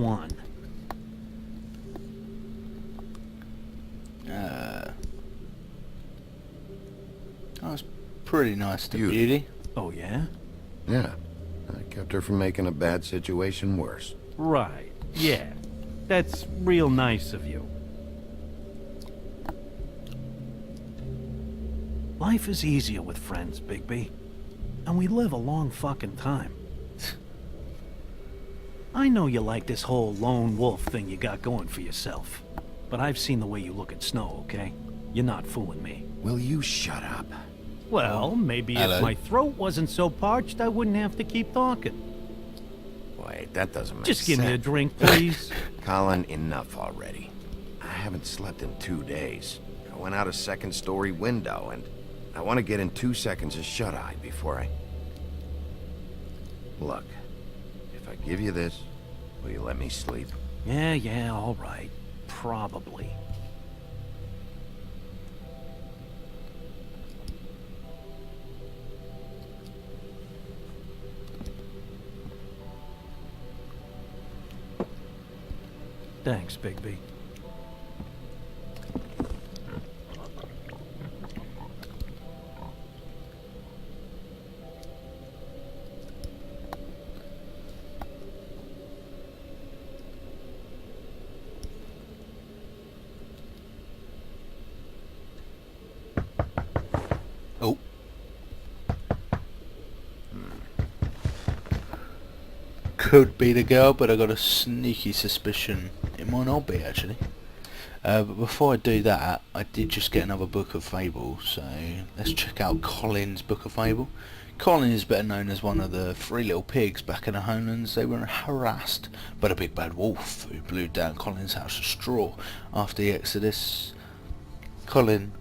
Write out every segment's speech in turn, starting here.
one. That was pretty nice to Beauty. Beauty. Oh, yeah? Yeah. I kept her from making a bad situation worse. Right. Yeah. That's real nice of you. Life is easier with friends, Bigby. And we live a long fucking time. I know you like this whole lone wolf thing you got going for yourself. But I've seen the way you look at Snow, okay? You're not fooling me. Will you shut up? Well, maybe Hello. if my throat wasn't so parched, I wouldn't have to keep talking. Wait, that doesn't make Just sense. give me a drink, please. Colin, enough already. I haven't slept in 2 days. I went out a second-story window, and I want to get in 2 seconds of shut-eye before I... Look, if I give you this, will you let me sleep? Yeah, all right. Probably. Thanks, Bigby. Oh. Could be the girl, but I got a sneaky suspicion it might not be, actually. But before I do that, I did just get another book of Fable, so let's check out Colin's Book of Fable. Colin is better known as one of the 3 little pigs back in the Homelands. They were harassed by the big bad wolf who blew down Colin's house of straw after the Exodus. Colin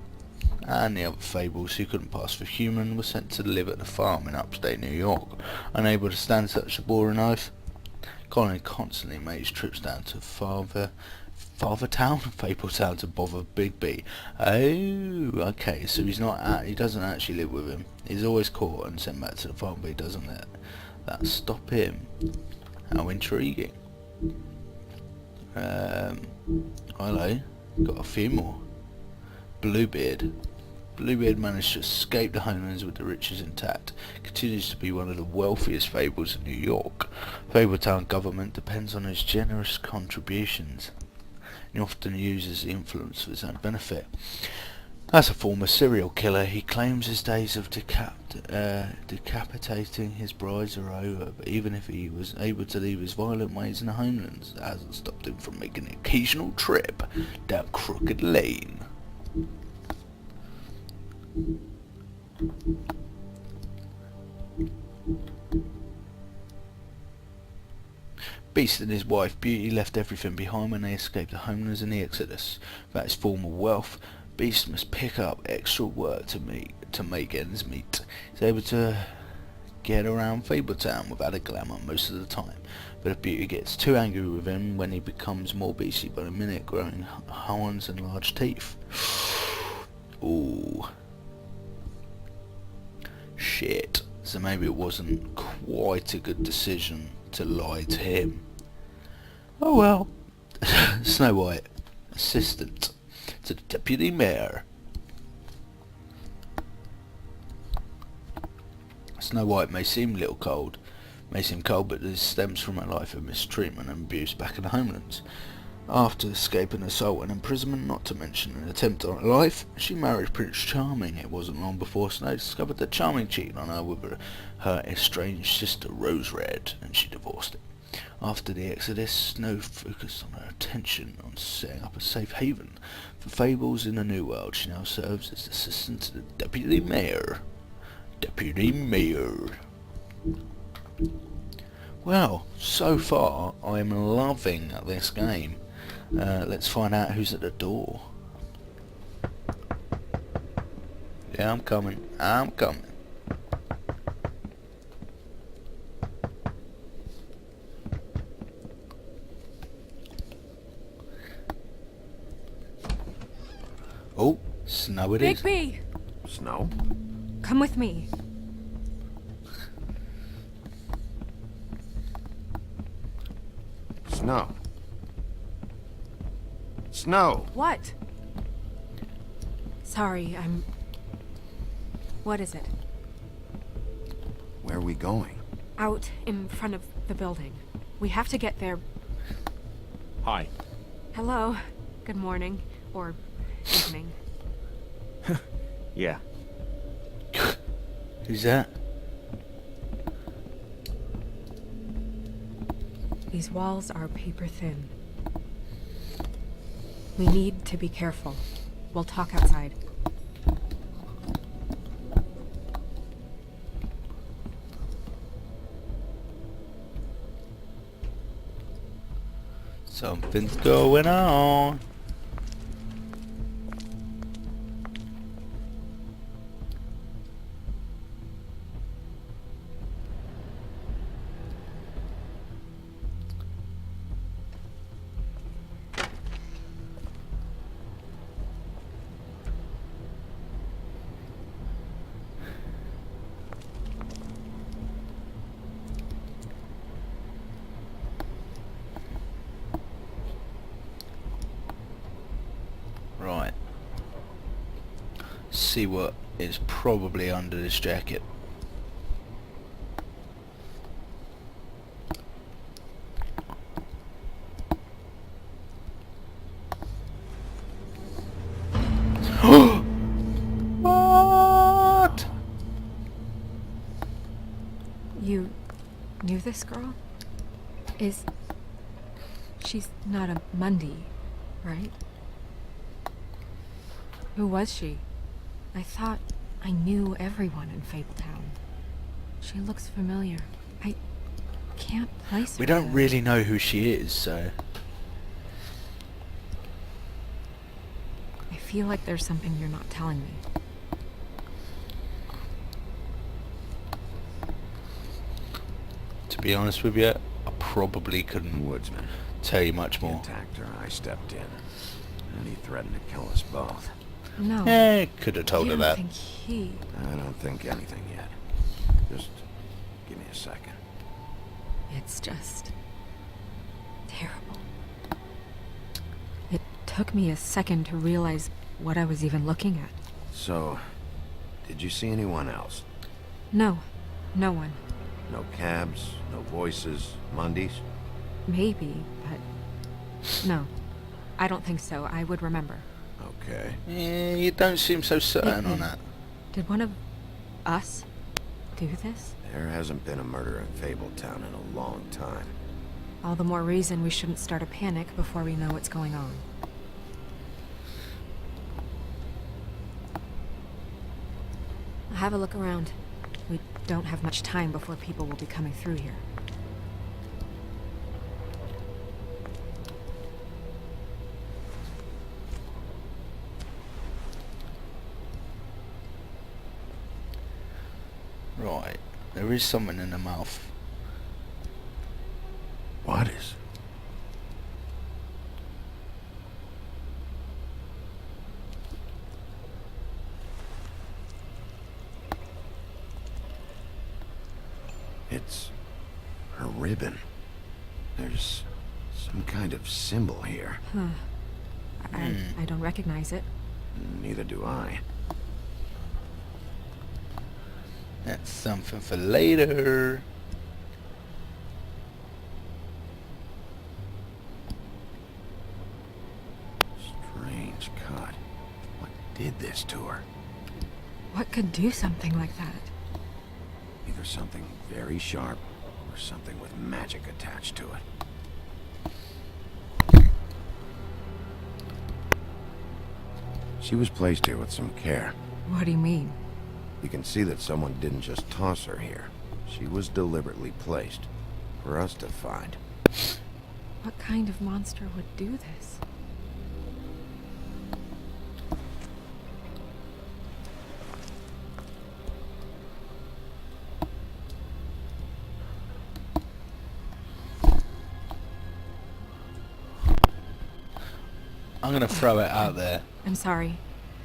and the other Fables who couldn't pass for human were sent to live at the farm in upstate New York. Unable to stand such a boring life, Colin constantly makes trips down to Fathertown, Fabletown to bother Bigby. Oh, okay, so he doesn't actually live with him. He's always caught and sent back to the farm, but he doesn't let that stop him. How intriguing. Hello, got a few more. Bluebeard. Bluebeard managed to escape the Homelands with the riches intact. Continues to be one of the wealthiest Fables in New York. Fabletown government depends on his generous contributions. He often uses the influence for his own benefit. As a former serial killer, he claims his days of decapitating his brides are over, but even if he was able to leave his violent ways in the Homelands, it hasn't stopped him from making an occasional trip down Crooked Lane. Beast and his wife Beauty left everything behind when they escaped the Homelands in the Exodus. Without his former wealth, Beast must pick up extra work to make ends meet. He's able to get around Fabletown without a glamour most of the time, but if Beauty gets too angry with him when he becomes more beastly by the minute, growing horns and large teeth. Ooh. Shit. So maybe it wasn't quite a good decision to lie to him. Oh well. Snow White, assistant to the deputy mayor. Snow White may seem cold, but this stems from her life of mistreatment and abuse back in the Homelands. After escaping assault and imprisonment, not to mention an attempt on her life, she married Prince Charming. It wasn't long before Snow discovered that Charming cheated on her with her estranged sister Rose Red, and she divorced him. After the Exodus, Snow focused on her attention on setting up a safe haven for Fables in the New World. She now serves as assistant to the Deputy Mayor. Deputy Mayor. Well, so far I'm loving this game. Let's find out who's at the door. Yeah, I'm coming. Oh, Snow it is. Bigby, Snow? come with me. Snow. Snow! What? Sorry, What is it? Where are we going? Out in front of the building. We have to get there. Hi. Hello. Good morning. Or evening. Yeah. Who's that? These walls are paper thin. We need to be careful. We'll talk outside. Something's going on. Right. See what is probably under this jacket. What? You knew this girl? She's not a Mundy, right? Who was she? I thought I knew everyone in Fabletown. She looks familiar. I can't place her. We don't though. really know who she is, so... I feel like there's something you're not telling me. To be honest with you, I probably couldn't Woodsman. tell you much He more. attacked her, I stepped in. And he threatened to kill us both. No. Eh, could have told I her don't that. think he... I don't think anything yet. Just give me a second. It's just... terrible. It took me a second to realize what I was even looking at. So, did you see anyone else? No. No one. No cabs, no voices, Mundies? Maybe, but... no. I don't think so. I would remember. Okay. Eh, you don't seem so certain on that. Did one of... us do this? There hasn't been a murder in Fabletown in a long time. All the more reason we shouldn't start a panic before we know what's going on. Have a look around. We don't have much time before people will be coming through here. Right. There is something in the mouth. What is? It's her ribbon. There's some kind of symbol here. Huh. I don't recognize it. Neither do I. That's something for later. Strange cut. What did this to her? What could do something like that? Either something very sharp or something with magic attached to it. She was placed here with some care. What do you mean? You can see that someone didn't just toss her here. She was deliberately placed for us to find. What kind of monster would do this? I'm gonna throw it out there. I'm sorry.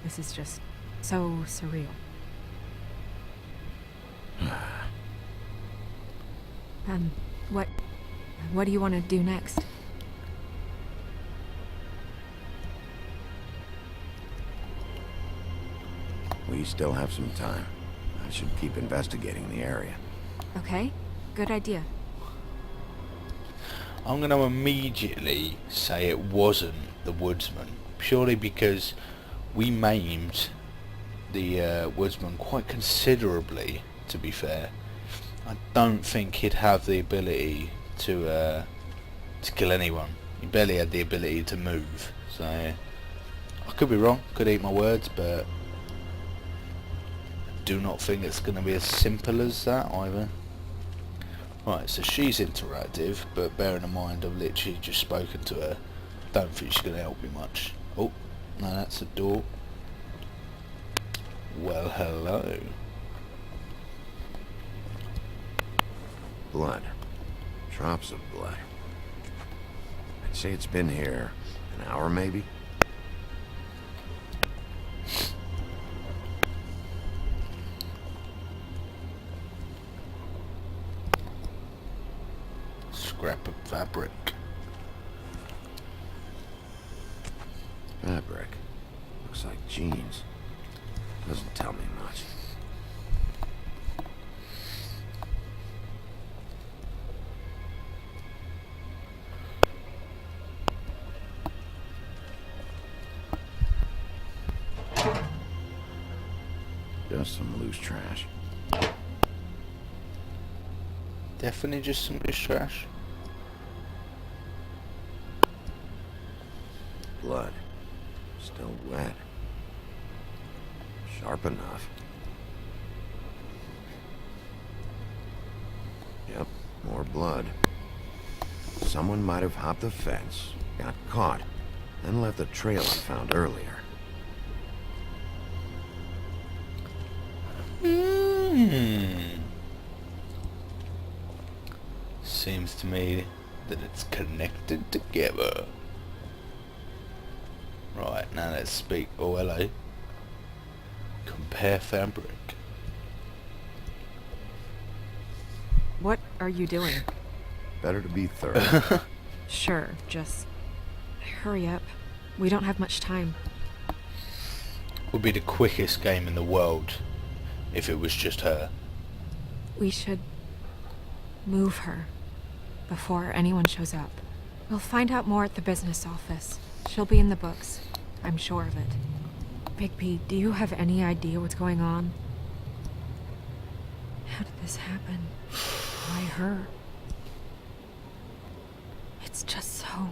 This is just so surreal. What do you want to do next? We still have some time. I should keep investigating the area. Okay, good idea. I'm going to immediately say it wasn't the woodsman, purely because we maimed the woodsman quite considerably, to be fair. I don't think he'd have the ability to kill anyone. He barely had the ability to move, so I could be wrong, could eat my words, but I do not think it's going to be as simple as that either. Right, so she's interactive, but bearing in mind I've literally just spoken to her, don't think she's going to help me much. Oh, no, that's a door. Well, hello. Blood. Drops of blood. I'd say it's been here an hour, maybe? Scrap of fabric. Fabric. Looks like jeans. Doesn't tell me much. Just some loose trash. Definitely just some loose trash. Blood. Still wet. Sharp enough. Yep, more blood. Someone might have hopped the fence, got caught, then left the trail I found earlier. Seems to me that it's connected together. Right, now let's speak. Oh, hello. Compare fabric. What are you doing? Better to be thorough. Sure, just hurry up. We don't have much time. Would be the quickest game in the world if it was just her. We should move her before anyone shows up. We'll find out more at the business office. She'll be in the books. I'm sure of it. Bigby, do you have any idea what's going on? How did this happen? Why her? It's just so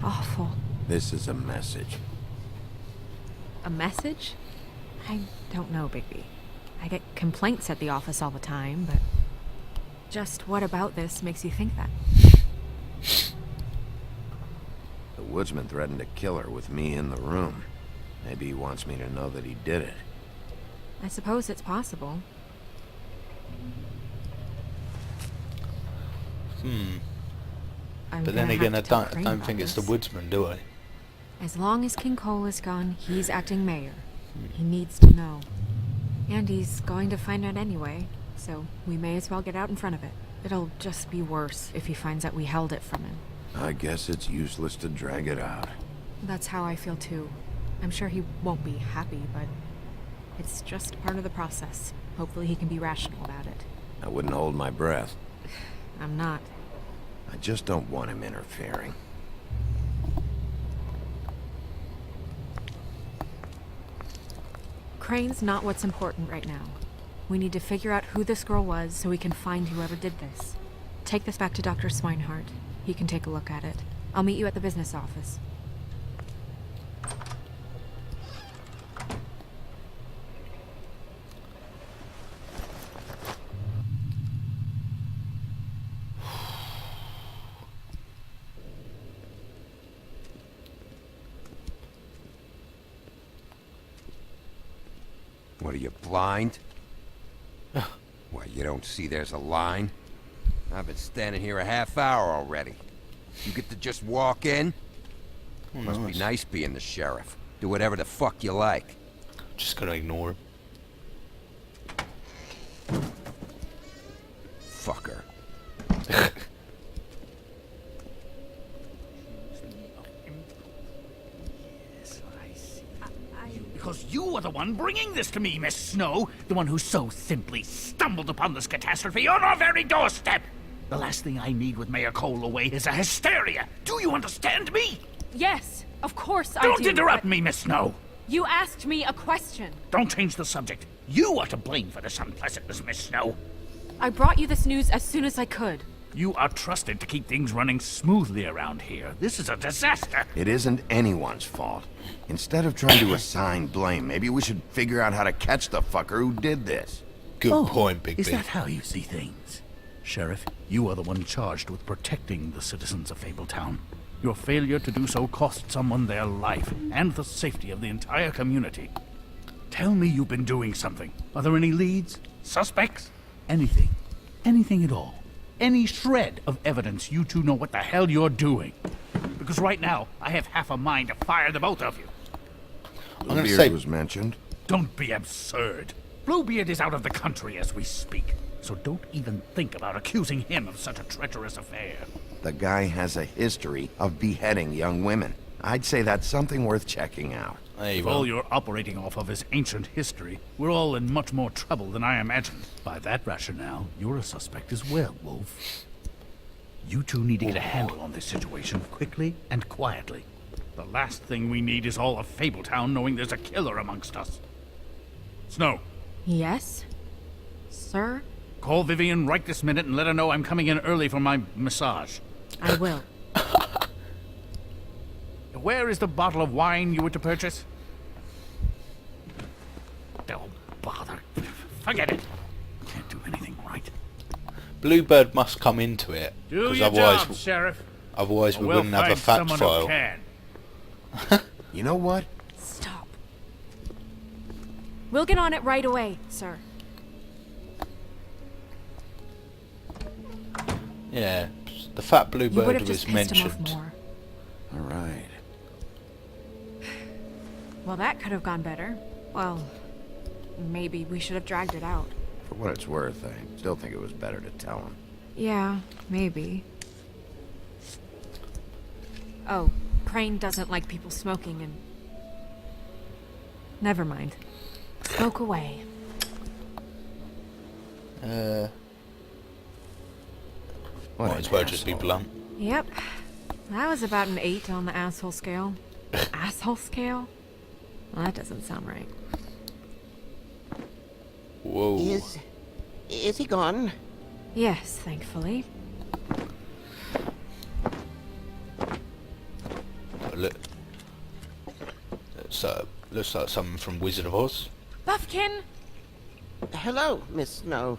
awful. This is a message. A message? I don't know, Bigby. I get complaints at the office all the time, but just what about this makes you think that? The woodsman threatened to kill her with me in the room. Maybe he wants me to know that he did it. I suppose it's possible. I'm But then gonna again, I have to tell don't Crane think about it's the this. woodsman, do I? As long as King Cole is gone, he's acting mayor. He needs to know. And he's going to find out anyway, so we may as well get out in front of it. It'll just be worse if he finds out we held it from him. I guess it's useless to drag it out. That's how I feel too. I'm sure he won't be happy, but it's just part of the process. Hopefully he can be rational about it. I wouldn't hold my breath. I'm not. I just don't want him interfering. Crane's not what's important right now. We need to figure out who this girl was so we can find whoever did this. Take this back to Dr. Swinehart. He can take a look at it. I'll meet you at the business office. What are you, blind? What, you don't see there's a line? I've been standing here a half hour already. You get to just walk in? Oh, Must nice. be nice being the sheriff. Do whatever the fuck you like. Just gonna ignore him. Fucker. because you are the one bringing this to me, Miss Snow. The one who so simply stumbled upon this catastrophe on our very doorstep. The last thing I need with Mayor Cole away is a hysteria. Do you understand me? Yes, of course I do. Don't interrupt but me, Miss Snow. You asked me a question. Don't change the subject. You are to blame for this unpleasantness, Miss Snow. I brought you this news as soon as I could. You are trusted to keep things running smoothly around here. This is a disaster. It isn't anyone's fault. Instead of trying to assign blame, maybe we should figure out how to catch the fucker who did this. Good point, Big Is B. that how you see things? Sheriff, you are the one charged with protecting the citizens of Fabletown. Your failure to do so cost someone their life and the safety of the entire community. Tell me you've been doing something. Are there any leads? Suspects? Anything. Anything at all. Any shred of evidence you two know what the hell you're doing. Because right now, I have half a mind to fire the both of you. gonna Bluebeard say- was mentioned. Don't be absurd. Bluebeard is out of the country as we speak, so don't even think about accusing him of such a treacherous affair. The guy has a history of beheading young women. I'd say that's something worth checking out. There you If all go. you're operating off of is ancient history, we're all in much more trouble than I imagined. By that rationale, you're a suspect as well, Wolf. You two need to get a handle on this situation quickly and quietly. The last thing we need is all of Fabletown knowing there's a killer amongst us. Snow, Yes? Sir? call Vivian right this minute and let her know I'm coming in early for my massage. I will. Where is the bottle of wine you were to purchase? Don't bother. Forget it. Can't do anything right. Bluebird must come into it, Do because your otherwise, job, Sheriff. otherwise we We'll wouldn't have a find fact someone who file. can. You know what? Stop. We'll get on it right away, sir. Yeah, the fat You would Bluebird have just was pissed him off mentioned. more. All right. Well, that could have gone better. Well, maybe we should have dragged it out. For what it's worth, I still think it was better to tell him. Yeah, maybe. Oh, Crane doesn't like people smoking and... Never mind. Smoke away. What Might an as well just be asshole. blunt. Yep. That was about an 8 on the asshole scale. Asshole scale? Well, that doesn't sound right. Whoa. Is he gone? Yes, thankfully. Look. Looks like something from Wizard of Oz. Buffkin! Hello, Miss Snow.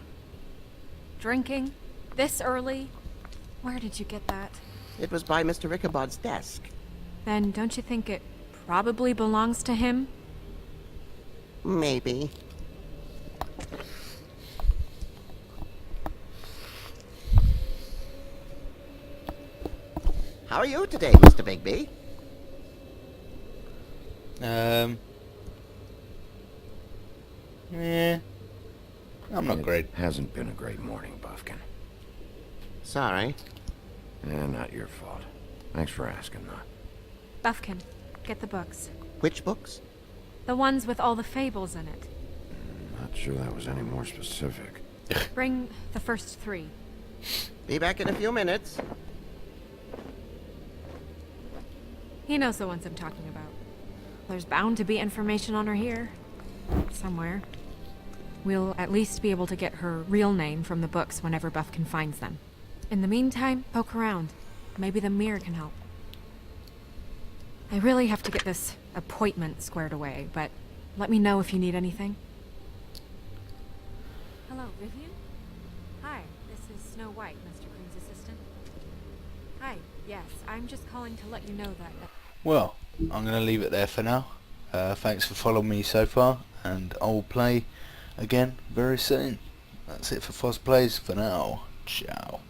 Drinking? This early? Where did you get that? It was by Mr. Ichabod's desk. Then don't you think it probably belongs to him? Maybe. How are you today, Mr. Bigby? Yeah. I'm not great. Hasn't been a great morning, Buffkin. Sorry. Not your fault. Thanks for asking, though. Buffkin, get the books. Which books? The ones with all the fables in it. Not sure that was any more specific. Bring the first 3. Be back in a few minutes. He knows the ones I'm talking about. There's bound to be information on her here. Somewhere. We'll at least be able to get her real name from the books whenever Buffkin finds them. In the meantime, poke around. Maybe the mirror can help. I really have to get this appointment squared away, but let me know if you need anything. Hello, Vivian? Hi, this is Snow White, Mr. Crane's assistant. Hi, yes, I'm just calling to let you know that... Well, I'm going to leave it there for now. Thanks for following me so far, and I'll play again very soon. That's it for Foz Plays for now. Ciao.